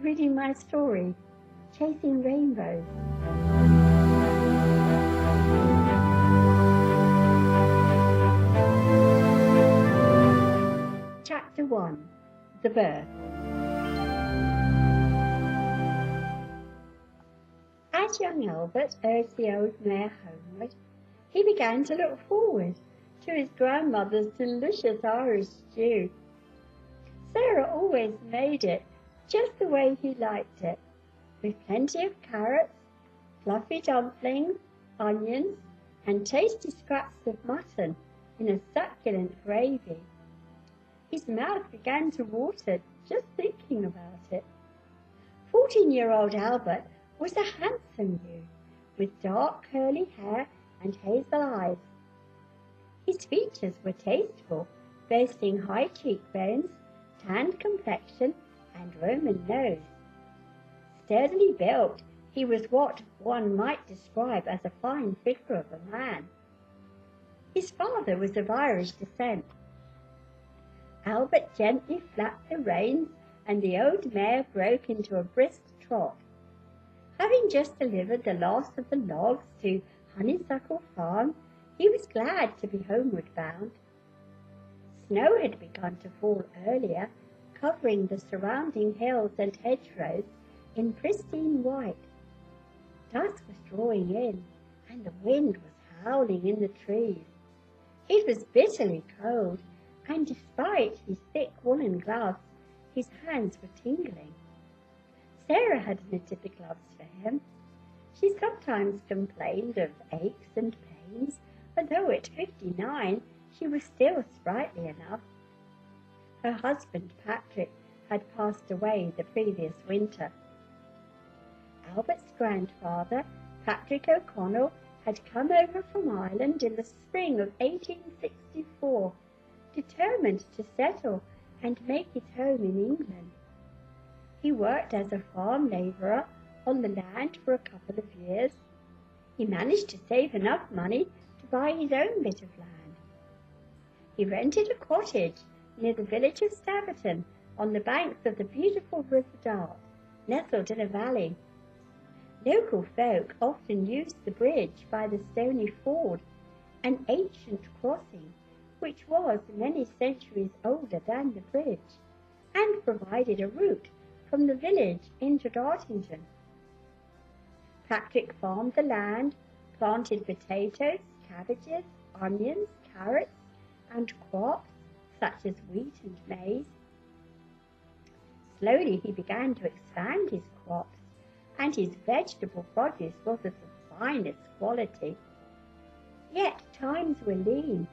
reading my story, Chasing Rainbows. Chapter 1. The Birth. As young Albert urged the old mare homeward, he began to look forward to his grandmother's delicious Irish stew. Sarah always made it just the way he liked it, with plenty of carrots, fluffy dumplings, onions, and tasty scraps of mutton in a succulent gravy. His mouth began to water just thinking about it. 14-year-old Albert was a handsome youth, with dark curly hair and hazel eyes. His features were tasteful, boasting high cheekbones, tanned complexion, and Roman nose. Sturdily built, he was what one might describe as a fine figure of a man. His father was of Irish descent. Albert gently flapped the reins, and the old mare broke into a brisk trot. Having just delivered the last of the logs to Honeysuckle Farm, he was glad to be homeward bound. Snow had begun to fall earlier, covering the surrounding hills and hedgerows in pristine white. Dusk was drawing in, and the wind was howling in the trees. It was bitterly cold, and despite his thick woolen gloves, his hands were tingling. Sarah had knitted the gloves for him. She sometimes complained of aches and pains, although at 59 she was still sprightly enough. Her husband, Patrick, had passed away the previous winter. Albert's grandfather, Patrick O'Connell, had come over from Ireland in the spring of 1864, determined to settle and make his home in England. He worked as a farm labourer on the land for a couple of years. He managed to save enough money to buy his own bit of land. He rented a cottage near the village of Staverton on the banks of the beautiful River Dart, nestled in a valley. Local folk often used the bridge by the Stony Ford, an ancient crossing which was many centuries older than the bridge, and provided a route from the village into Dartington. Patrick farmed the land, planted potatoes, cabbages, onions, carrots, and crops such as wheat and maize. Slowly he began to expand his crops, and his vegetable produce was of the finest quality. Yet times were lean,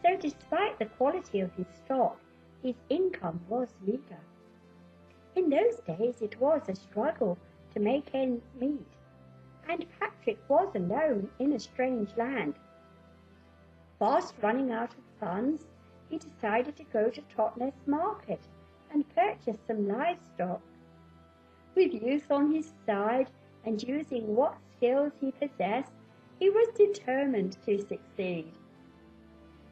so despite the quality of his stock, his income was meagre. In those days it was a struggle to make ends meet, and Patrick was alone in a strange land. Fast running out of funds, he decided to go to Totnes Market and purchase some livestock. With youth on his side and using what skills he possessed, he was determined to succeed.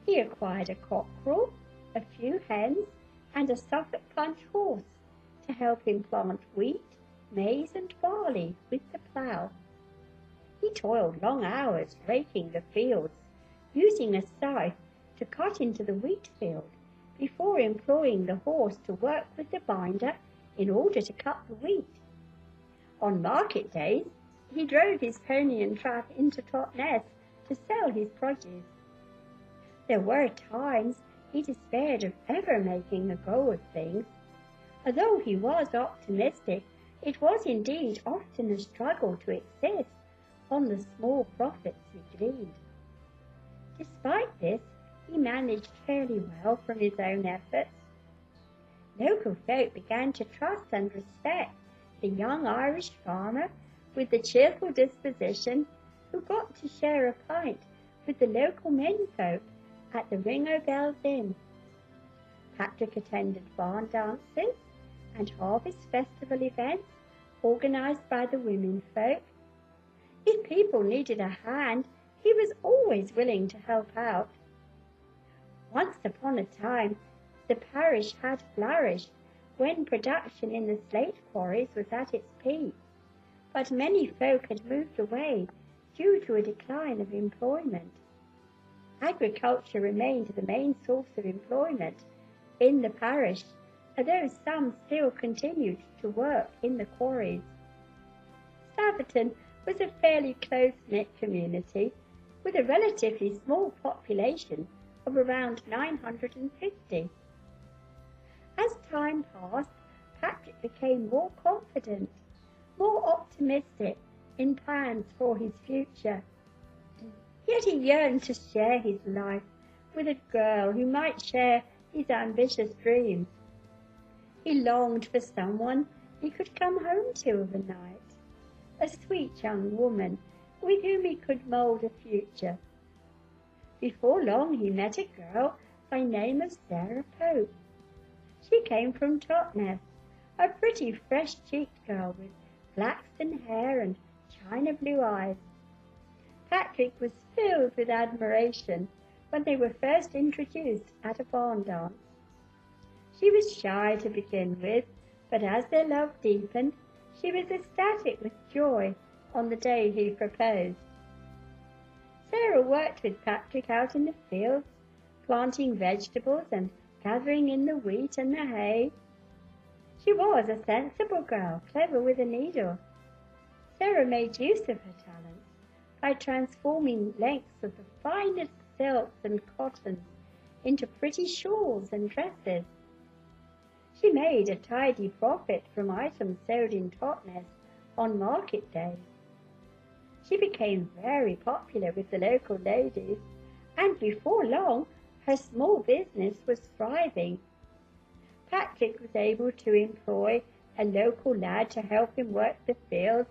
He acquired a cockerel, a few hens, and a Suffolk Punch horse to help him plant wheat, maize, and barley with the plough. He toiled long hours raking the fields, using a scythe to cut into the wheat field before employing the horse to work with the binder in order to cut the wheat. On market days, he drove his pony and trap into Totnes to sell his produce. There were times he despaired of ever making a go of things. Although he was optimistic, it was indeed often a struggle to exist on the small profits he gleaned. Despite this, he managed fairly well from his own efforts. Local folk began to trust and respect the young Irish farmer with the cheerful disposition who got to share a pint with the local menfolk at the Ring o' Bells Inn. Patrick attended barn dances and harvest festival events organised by the womenfolk. If people needed a hand, he was always willing to help out. Once upon a time, the parish had flourished when production in the slate quarries was at its peak, but many folk had moved away due to a decline of employment. Agriculture remained the main source of employment in the parish, although some still continued to work in the quarries. Staverton was a fairly close-knit community with a relatively small population of around 950. As time passed, Patrick became more confident, more optimistic in plans for his future. Yet he yearned to share his life with a girl who might share his ambitious dreams. He longed for someone he could come home to of a night, a sweet young woman with whom he could mould a future. Before long he met a girl by name of Sarah Pope. She came from Totnes, a pretty fresh-cheeked girl with flaxen hair and china blue eyes. Patrick was filled with admiration when they were first introduced at a barn dance. She was shy to begin with, but as their love deepened, she was ecstatic with joy on the day he proposed. Sarah worked with Patrick out in the fields, planting vegetables and gathering in the wheat and the hay. She was a sensible girl, clever with a needle. Sarah made use of her talents by transforming lengths of the finest silks and cottons into pretty shawls and dresses. She made a tidy profit from items sold in Totnes on market days. She became very popular with the local ladies, and before long her small business was thriving. Patrick was able to employ a local lad to help him work the fields,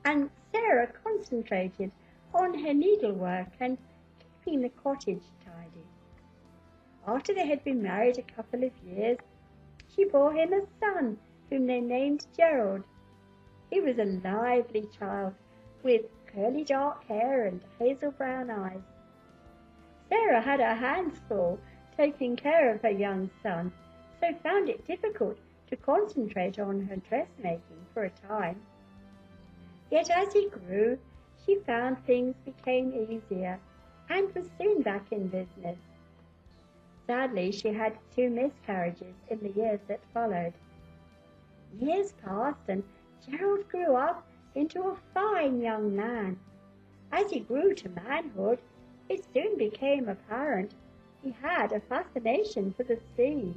and Sarah concentrated on her needlework and keeping the cottage tidy. After they had been married a couple of years, she bore him a son whom they named Gerald. He was a lively child with curly dark hair and hazel brown eyes. Sarah had her hands full taking care of her young son, so found it difficult to concentrate on her dressmaking for a time. Yet as he grew, she found things became easier and was soon back in business. Sadly, she had 2 miscarriages in the years that followed. Years passed and Gerald grew up into a fine young man. As he grew to manhood, it soon became apparent he had a fascination for the sea.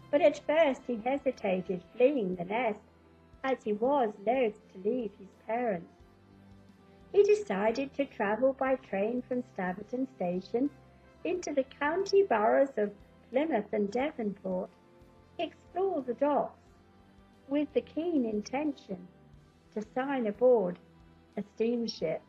But at first he hesitated fleeing the nest, as he was loath to leave his parents. He decided to travel by train from Staverton Station into the county boroughs of Plymouth and Devonport, explore the docks, with the keen intention to sign aboard a steamship.